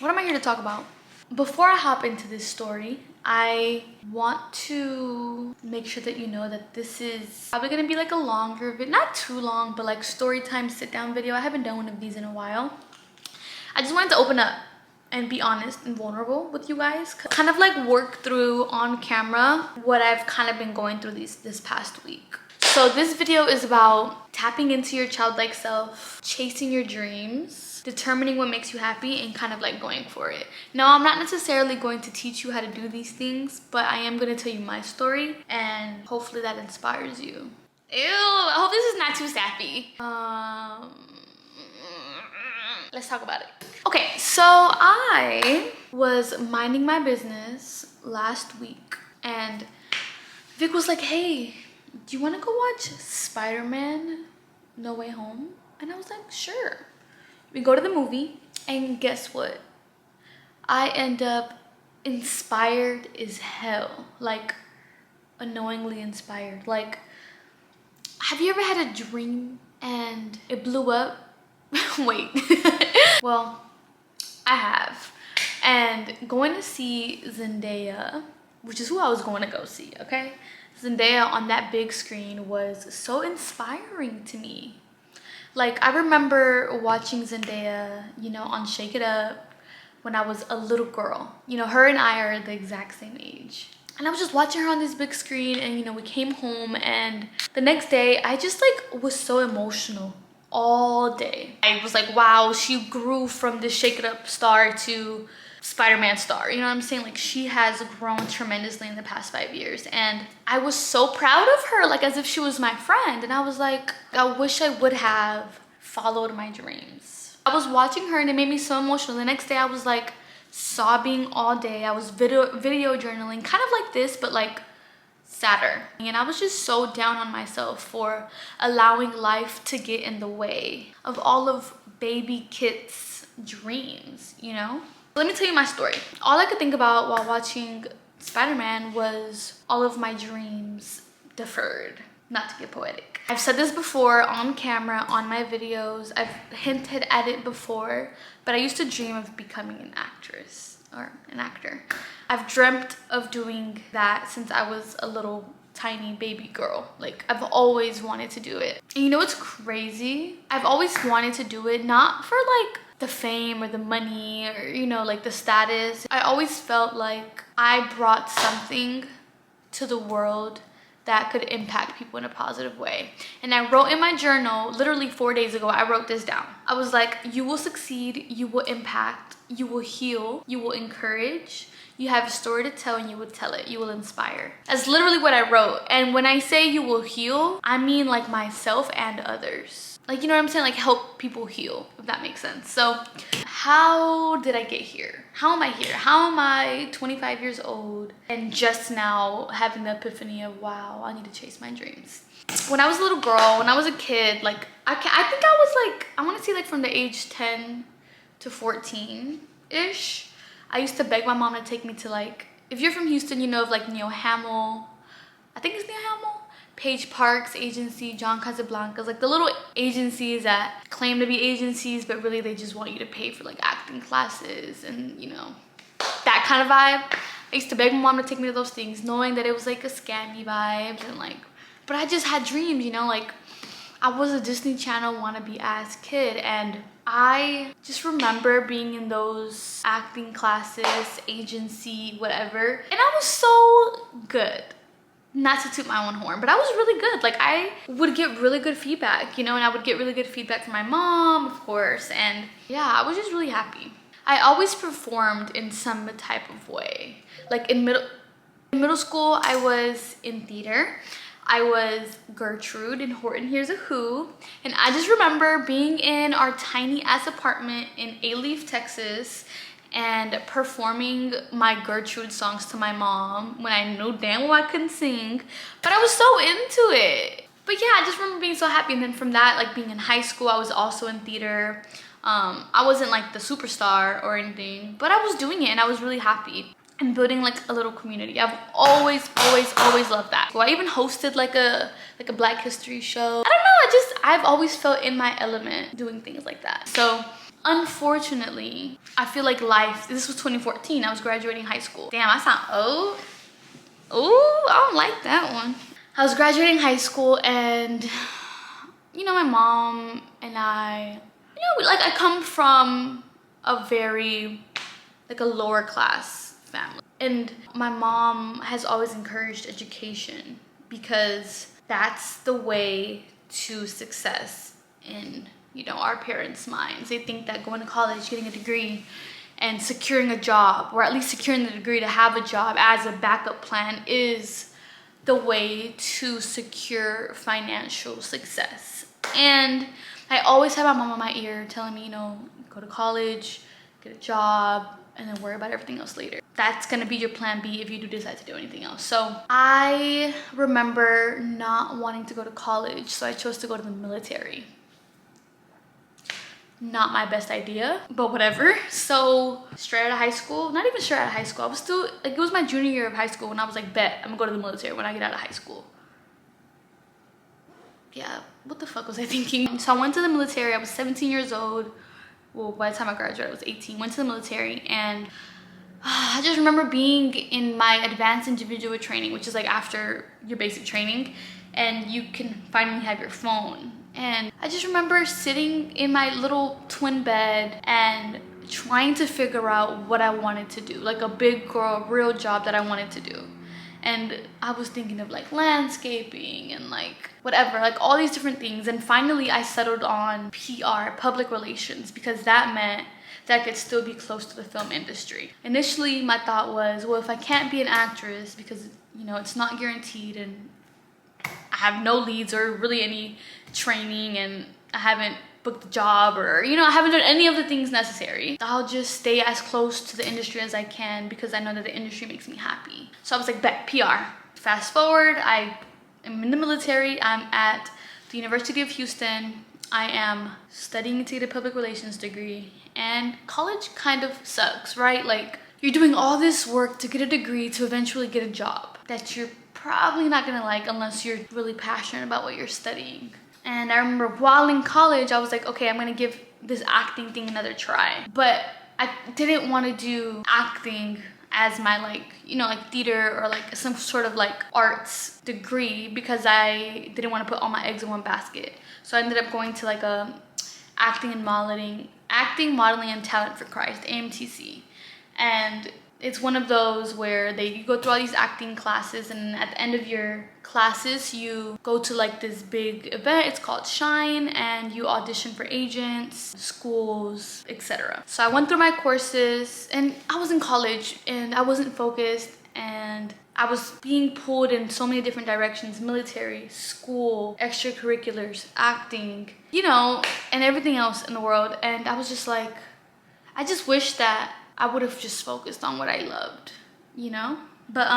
What am I here to talk about? Before I hop into this story, I want to make sure that you know that this is probably gonna be like a longer video, not too long, but like story time sit down video. I haven't done one of these in a while. I just wanted to open up and be honest and vulnerable with you guys. Kind of like work through on camera what I've kind of been going through this past week. So this video is about tapping into your childlike self, chasing your dreams, determining what makes you happy, and kind of like going for it. Now, I'm not necessarily going to teach you how to do these things, but I am going to tell you my story and hopefully that inspires you. Ew, I hope this is not too sappy. Let's talk about it. Okay, so I was minding my business last week and Vic was like, hey, do you want to go watch Spider-Man No Way Home? And I was like, sure. We go to the movie and guess what? I end up inspired as hell. Like, annoyingly inspired. Like, have you ever had a dream and it blew up? Wait. Well, I have. And going to see Zendaya, which is who I was going to go see, okay? Zendaya on that big screen was so inspiring to me. Like, I remember watching Zendaya, you know, on Shake It Up when I was a little girl. You know, her and I are the exact same age. And I was just watching her on this big screen and, you know, we came home and the next day I just like was so emotional all day. I was like, wow, she grew from this Shake It Up star to Spider-Man star. You know what I'm saying? Like, she has grown tremendously in the past 5 years and I was so proud of her, like as if she was my friend. And I was like, I wish I would have followed my dreams. I was watching her and it made me so emotional. The next day I was like sobbing all day. I was video journaling, kind of like this, but like sadder. And I was just so down on myself for allowing life to get in the way of all of baby Kit's dreams, you know? Let me tell you my story. All I could think about while watching Spider-Man was all of my dreams deferred. Not to get poetic. I've said this before on camera, on my videos. I've hinted at it before, but I used to dream of becoming an actress or an actor. I've dreamt of doing that since I was a little tiny baby girl. Like, I've always wanted to do it. And you know what's crazy? I've always wanted to do it, not for like the fame or the money or, you know, like the status. I always felt like I brought something to the world that could impact people in a positive way. And I wrote in my journal, literally 4 days ago, I wrote this down. I was like, you will succeed, you will impact, you will heal, you will encourage, you have a story to tell and you will tell it, you will inspire. That's literally what I wrote. And when I say you will heal, I mean like myself and others. Like, you know what I'm saying? Like, help people heal, if that makes sense. So how did I get here? How am I here? How am I 25 years old and just now having the epiphany of, wow, I need to chase my dreams? When I was a little girl, when I was a kid, like, I think I was like, I want to say like from the age 10 to 14-ish, I used to beg my mom to take me to, like, if you're from Houston, you know of like Neil Hamill, I think it's Neil Hamill, Paige Parks agency, John Casablancas, like the little agencies that claim to be agencies, but really they just want you to pay for like acting classes and, you know, that kind of vibe. I used to beg my mom to take me to those things, knowing that it was like a scammy vibes and like, but I just had dreams, you know, like I was a Disney Channel wannabe ass kid and I just remember being in those acting classes, agency, whatever, and I was so good. Not to toot my own horn, but I was really good. Like, I would get really good feedback, you know, and I would get really good feedback from my mom, of course, and yeah, I was just really happy. I always performed in some type of way. Like in middle school, I was in theater. I was Gertrude in Horton Hears a Who, and I just remember being in our tiny ass apartment in A-Leaf, Texas, and performing my Gertrude songs to my mom when I knew damn well I couldn't sing, but I was so into it. But yeah, I just remember being so happy. And then from that, like being in high school, I was also in theater. I wasn't like the superstar or anything, but I was doing it and I was really happy and building like a little community. I've always loved that. Well, I even hosted like a Black History show. I don't know, I've always felt in my element doing things like that. So Unfortunately, I feel like life, this was 2014, I was graduating high school. Damn, I sound old. Ooh, I don't like that one. I was graduating high school, and you know, my mom and I, you know, like, I come from a very, like, a lower class family. And my mom has always encouraged education because that's the way to success in, you know, our parents' minds. They think that going to college, getting a degree, and securing a job, or at least securing the degree to have a job as a backup plan, is the way to secure financial success. And I always had my mom in my ear telling me, you know, go to college, get a job, and then worry about everything else later. That's gonna be your plan B if you do decide to do anything else. So I remember not wanting to go to college, so I chose to go to the military. Not my best idea, but whatever. So straight out of high school, not even straight out of high school, I was still, like, it was my junior year of high school when I was like, bet, I'm gonna go to the military when I get out of high school. Yeah, what the fuck was I thinking? So I went to the military. I was 17 years old. Well, by the time I graduated, I was 18. Went to the military, and I just remember being in my advanced individual training, which is like after your basic training, and you can finally have your phone. And I just remember sitting in my little twin bed and trying to figure out what I wanted to do, like a big girl, real job that I wanted to do. And I was thinking of like landscaping and like whatever, like all these different things. And finally I settled on PR, public relations, because that meant that I could still be close to the film industry. Initially, my thought was, well, if I can't be an actress because, you know, it's not guaranteed and I have no leads or really any training and I haven't booked a job, or, you know, I haven't done any of the things necessary, I'll just stay as close to the industry as I can because I know that the industry makes me happy. So I was like, bet, PR. Fast forward, I am in the military. I'm at the University of Houston. I am studying to get a public relations degree, and college kind of sucks, right? Like, you're doing all this work to get a degree to eventually get a job that you're probably not gonna like unless you're really passionate about what you're studying. And I remember while in college, I was like, okay, I'm gonna give this acting thing another try. But I didn't want to do acting as my, like, you know, like theater or like some sort of like arts degree, because I didn't want to put all my eggs in one basket. So I ended up going to like a acting, modeling and talent for Christ, AMTC. And it's one of those where you go through all these acting classes, and at the end of your classes you go to like this big event. It's called Shine, and you audition for agents, schools, etc. So I went through my courses, and I was in college and I wasn't focused, and I was being pulled in so many different directions: military, school, extracurriculars, acting, you know, and everything else in the world. And I was just like, I just wish that I would have just focused on what I loved, you know? But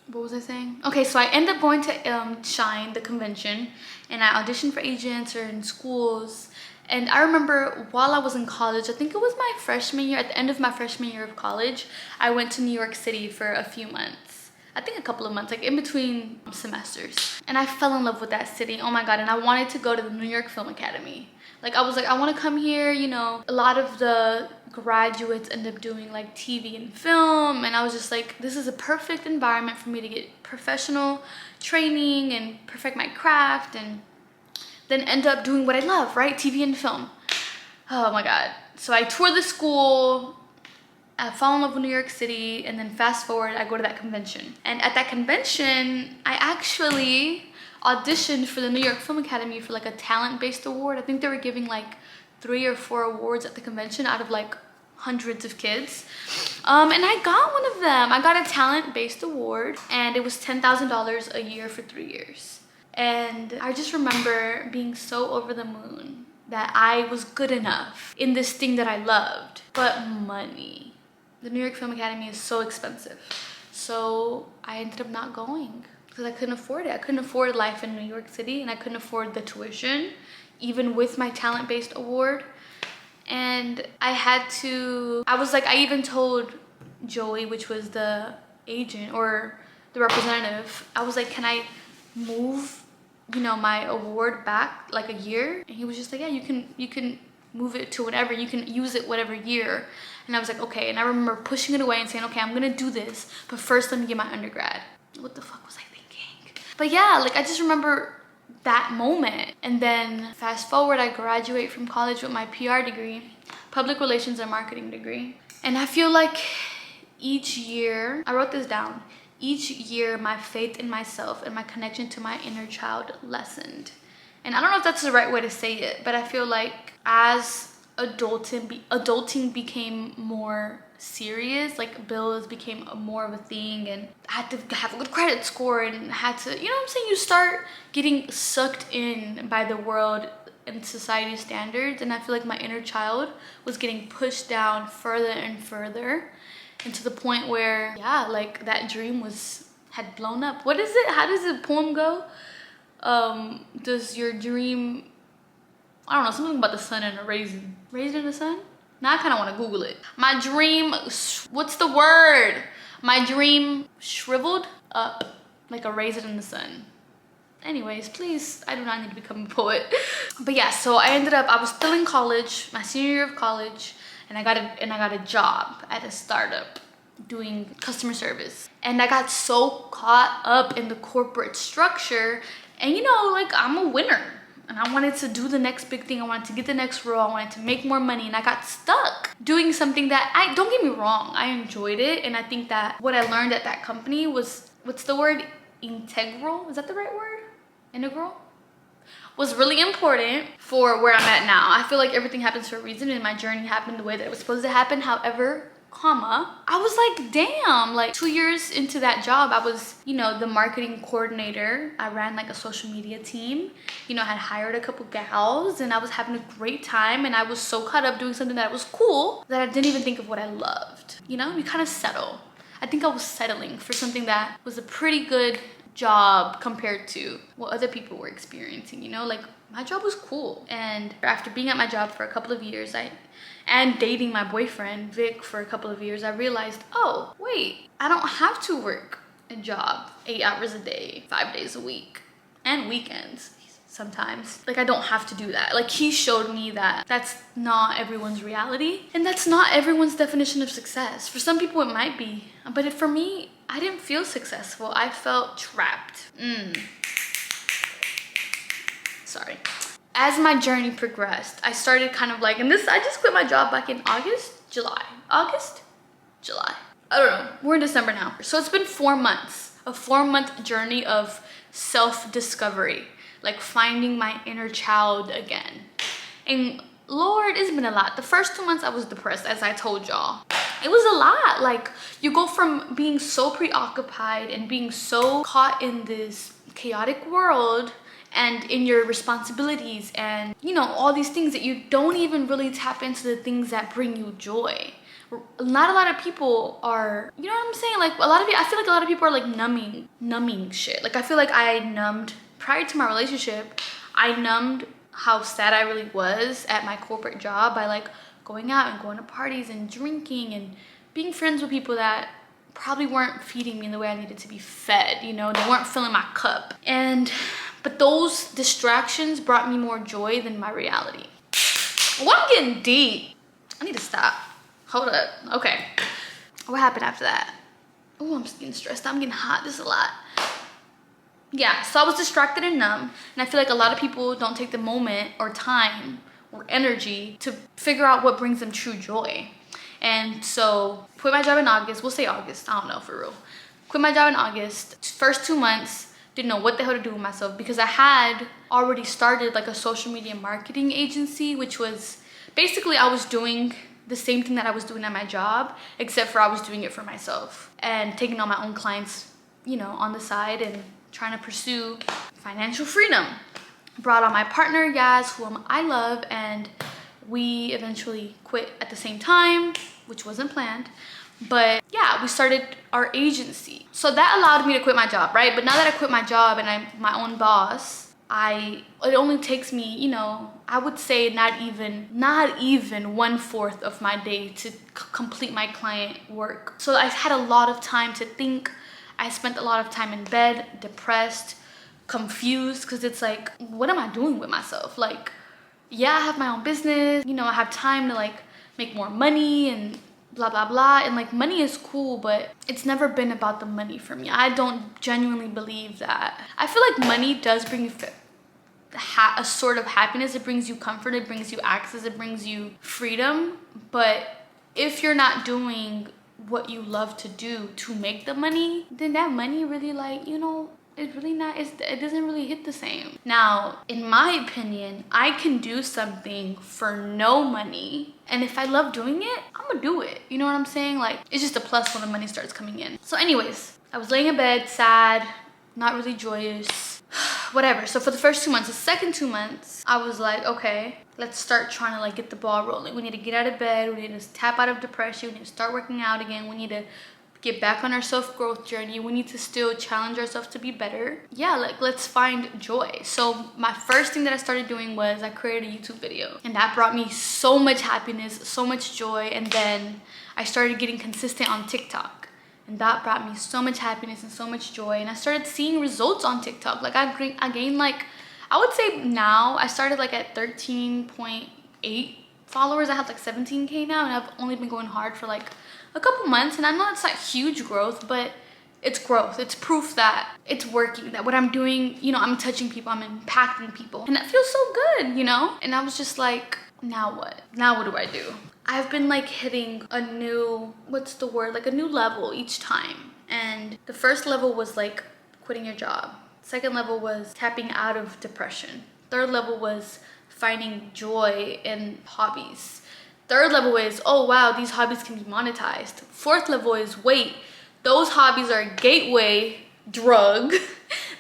what was I saying? Okay, so I ended up going to Shine, the convention, and I auditioned for agents or in schools. And I remember while I was in college, I think it was my freshman year, at the end of my freshman year of college, I went to New York City for a few months. I think a couple of months, like in between semesters. And I fell in love with that city, oh my God. And I wanted to go to the New York Film Academy. Like, I was like, I want to come here, you know. A lot of the graduates end up doing like TV and film, and I was just like, this is a perfect environment for me to get professional training and perfect my craft, and then end up doing what I love, right? TV and film. Oh my God. So I toured the school, I fall in love with New York City, and then fast forward, I go to that convention. And at that convention, I actually auditioned for the New York Film Academy for like a talent-based award. I think they were giving like 3 or 4 awards at the convention out of like hundreds of kids. And I got one of them. I got a talent-based award, and it was $10,000 a year for 3 years. And I just remember being so over the moon that I was good enough in this thing that I loved. But money. The New York Film Academy is so expensive. So I ended up not going because I couldn't afford it. I couldn't afford life in New York City, and I couldn't afford the tuition, even with my talent-based award. And I was like, I even told Joey, which was the agent or the representative, I was like, can I move, you know, my award back like a year? And he was just like, yeah, you can move it to whatever, you can use it whatever year. And I was like, okay. And I remember pushing it away and saying, okay, I'm gonna do this, but first let me get my undergrad. What the fuck was I thinking? But yeah, like I just remember that moment. And then fast forward, I graduate from college with my PR degree, public relations and marketing degree. And I feel like each year, I wrote this down, each year my faith in myself and my connection to my inner child lessened. And I don't know if that's the right way to say it, but I feel like as adulting became more serious, like bills became more of a thing, and I had to have a good credit score and had to, you know what I'm saying? You start getting sucked in by the world and society standards, and I feel like my inner child was getting pushed down further and further, and to the point where, yeah, like that dream had blown up. What is it? How does the poem go? Does your dream, I don't know, something about the sun and a raisin. Raisin in the sun? Now I kind of want to Google it. My dream, what's the word? My dream shriveled up like a raisin in the sun. Anyways, please, I do not need to become a poet. But yeah, so I was still in college, my senior year of college, and I got a job at a startup doing customer service. And I got so caught up in the corporate structure, and you know, like I'm a winner. And I wanted to do the next big thing. I wanted to get the next role. I wanted to make more money. And I got stuck doing something that don't get me wrong, I enjoyed it. And I think that what I learned at that company was, what's the word? Integral? Is that the right word? Integral? Was really important for where I'm at now. I feel like everything happens for a reason, and my journey happened the way that it was supposed to happen. However, I was like, damn, like 2 years into that job, I was, you know, the marketing coordinator. I ran like a social media team, you know, I had hired a couple gals, and I was having a great time, and I was so caught up doing something that was cool that I didn't even think of what I loved. You know, you kind of settle. I think I was settling for something that was a pretty good job compared to what other people were experiencing, you know, like my job was cool. And after being at my job for a couple of years, and dating my boyfriend Vic for a couple of years, I realized, oh wait, I don't have to work a job 8 hours a day, 5 days a week, and weekends sometimes. Like I don't have to do that. Like he showed me that that's not everyone's reality, and that's not everyone's definition of success. For some people it might be, but for me, I didn't feel successful. I felt trapped. Sorry. As my journey progressed, I started kind of like, I just quit my job back in July. I don't know, we're in December now. So it's been 4 months, a 4-month journey of self-discovery, like finding my inner child again. And Lord, it's been a lot. The first 2 months I was depressed, as I told y'all. It was a lot. Like you go from being so preoccupied and being so caught in this chaotic world and in your responsibilities and, you know, all these things that you don't even really tap into the things that bring you joy. Not a lot of people are, you know what I'm saying? Like I feel like a lot of people are like numbing shit. Like I feel like I numbed, prior to my relationship, I numbed how sad I really was at my corporate job by like going out and going to parties and drinking and being friends with people that probably weren't feeding me in the way I needed to be fed, you know, they weren't filling my cup. But those distractions brought me more joy than my reality. Well, I'm getting deep. I need to stop. Hold up. Okay. What happened after that? Oh, I'm getting stressed. I'm getting hot. This is a lot. Yeah, so I was distracted and numb. And I feel like a lot of people don't take the moment or time or energy to figure out what brings them true joy. And so quit my job in August. We'll say August. I don't know, for real. Quit my job in August. First 2 months, didn't know what the hell to do with myself because I had already started like a social media marketing agency, which was basically I was doing the same thing that I was doing at my job, except for I was doing it for myself and taking on my own clients, you know, on the side and trying to pursue financial freedom. Brought on my partner, Yaz, whom I love, and we eventually quit at the same time, which wasn't planned. But yeah, we started our agency. So that allowed me to quit my job, right? But now that I quit my job and I'm my own boss, it only takes me, you know, I would say not even 1/4 of my day to complete my client work. So I had a lot of time to think. I spent a lot of time in bed, depressed, confused, because it's like, what am I doing with myself? Like, yeah, I have my own business, you know, I have time to like make more money and blah blah blah, and like money is cool, but it's never been about the money for me. I don't genuinely believe that. I feel like money does bring you a sort of happiness. It brings you comfort, it brings you access, it brings you freedom, but if you're not doing what you love to do to make the money, then that money really, like, you know, it's really not, it doesn't really hit the same. Now, in my opinion, I can do something for no money, and if I love doing it, I'm gonna do it. You know what I'm saying? Like, it's just a plus when the money starts coming in. So anyways, I was laying in bed, sad, not really joyous, whatever. So for the first 2 months, the second 2 months, I was like, okay, let's start trying to like get the ball rolling. We need to get out of bed, we need to tap out of depression, we need to start working out again, we need to get back on our self-growth journey, we need to still challenge ourselves to be better. Yeah, like, let's find joy. So my first thing that I started doing was I created a YouTube video, and that brought me so much happiness, so much joy. And then I started getting consistent on TikTok, and that brought me so much happiness and so much joy. And I started seeing results on TikTok. Like, I gained, like, I would say now I started like at 13.8 followers. I have like 17K now, and I've only been going hard for like a couple months. And I know it's not huge growth, but it's growth. It's proof that it's working, that what I'm doing, you know, I'm touching people, I'm impacting people, and that feels so good, you know? And I was just like, now what? Now what do I do? I've been like hitting a new, what's the word? Like a new level each time. And the first level was like quitting your job. Second level was tapping out of depression. Third level was finding joy in hobbies. Third level is, oh wow, these hobbies can be monetized. Fourth level is, wait, those hobbies are a gateway drug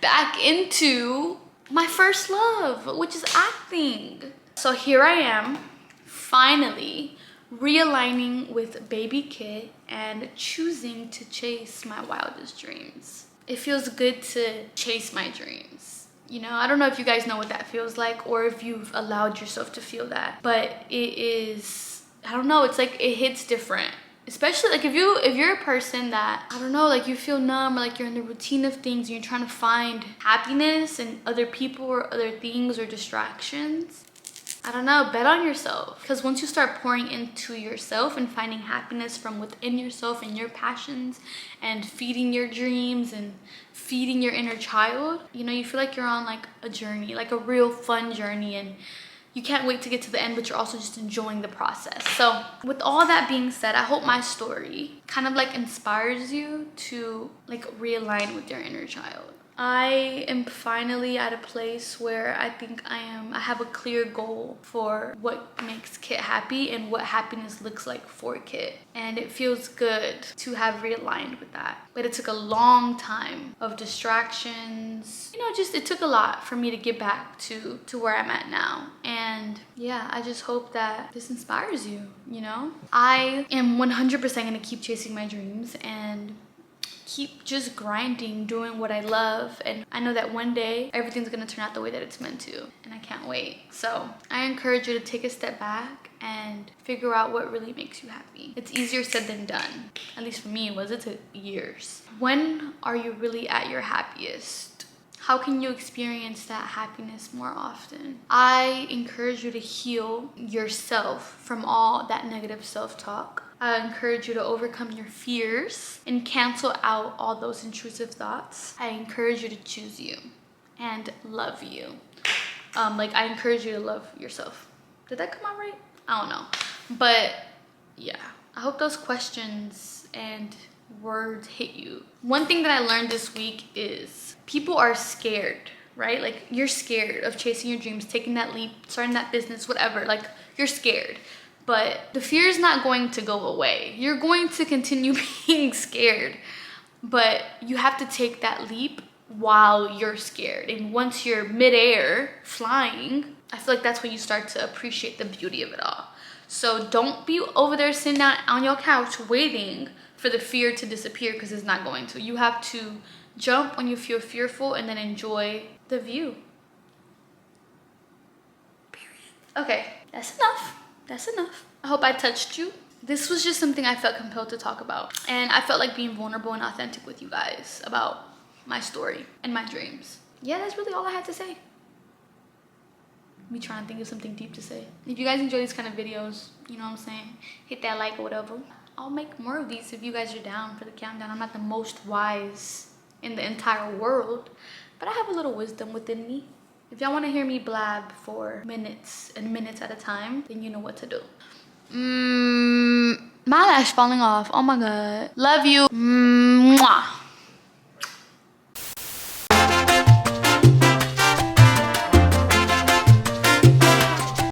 back into my first love, which is acting. So here I am, finally realigning with baby Kit and choosing to chase my wildest dreams. It feels good to chase my dreams. You know, I don't know if you guys know what that feels like, or if you've allowed yourself to feel that, but it is, I don't know, it's like it hits different. Especially like if you're a person that, I don't know, like you feel numb, or like you're in the routine of things and you're trying to find happiness in other people or other things or distractions. I don't know, bet on yourself. Because once you start pouring into yourself and finding happiness from within yourself and your passions and feeding your dreams and feeding your inner child, you know, you feel like you're on like a journey, like a real fun journey, and you can't wait to get to the end, but you're also just enjoying the process. So with all that being said, I hope my story kind of like inspires you to like realign with your inner child. I am finally at a place where I think I have a clear goal for what makes Kit happy and what happiness looks like for Kit. And it feels good to have realigned with that. But it took a long time of distractions. You know, just it took a lot for me to get back to where I'm at now. And yeah, I just hope that this inspires you, you know? I am 100% gonna keep chasing my dreams and keep just grinding, doing what I love, and I know that one day everything's gonna turn out the way that it's meant to, and I can't wait. So I encourage you to take a step back and figure out what really makes you happy. It's easier said than done. At least for me it was. It took years. When are you really at your happiest? How can you experience that happiness more often? I encourage you to heal yourself from all that negative self-talk. I encourage you to overcome your fears and cancel out all those intrusive thoughts. I encourage you to choose you and love you. Like, I encourage you to love yourself. Did that come out right? I don't know. But yeah, I hope those questions and words hit you. One thing that I learned this week is people are scared, right? Like, you're scared of chasing your dreams, taking that leap, starting that business, whatever. Like, you're scared. But the fear is not going to go away. You're going to continue being scared, but you have to take that leap while you're scared. And once you're midair flying, I feel like that's when you start to appreciate the beauty of it all. So don't be over there sitting down on your couch waiting for the fear to disappear, because it's not going to. You have to jump when you feel fearful and then enjoy the view. Period. Okay, that's enough. That's enough. I hope I touched you. This was just something I felt compelled to talk about. And I felt like being vulnerable and authentic with you guys about my story and my dreams. Yeah, that's really all I had to say. me trying to think of something deep to say. If you guys enjoy these kind of videos, you know what I'm saying, hit that like or whatever. I'll make more of these if you guys are down for the countdown. I'm not the most wise in the entire world, but I have a little wisdom within me. If y'all want to hear me blab for minutes and minutes at a time, then you know what to do. My lash falling off. Oh my god. Love you. Mwah.